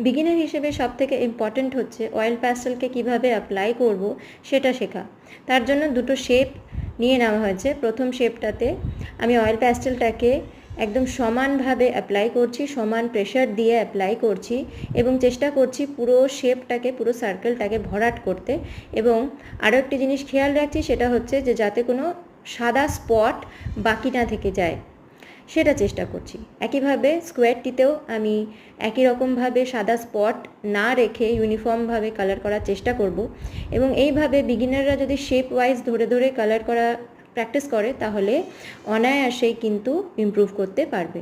Beginner হিসেবে সবথেকে important হচ্ছে অয়েল প্যাস্টেলকে কিভাবে অ্যাপ্লাই করব সেটা শেখা। তার জন্য দুটো শেপ নিয়ে নেওয়া হয়েছে। প্রথম শেপটাতে আমি অয়েল প্যাস্টেলটাকে একদম সমানভাবে অ্যাপ্লাই করছি, সমান প্রেশার দিয়ে অ্যাপ্লাই করছি এবং চেষ্টা করছি পুরো শেপটাকে, পুরো সার্কেলটাকে ভরাট করতে। এবং আরও একটি জিনিস খেয়াল রাখছি, সেটা হচ্ছে যে যাতে কোনো সাদা স্পট বাকি না থেকে যায়, সেটা চেষ্টা করছি। একইভাবে স্কোয়ারটিতেও আমি একই রকমভাবে সাদা স্পট না রেখে ইউনিফর্মভাবে কালার করার চেষ্টা করব। এবং এইভাবে বিগিনাররা যদি শেপ ওয়াইজ ধরে ধরে কালার করা প্র্যাকটিস করে তাহলে অনায়াসেই কিন্তু ইমপ্রুভ করতে পারবে।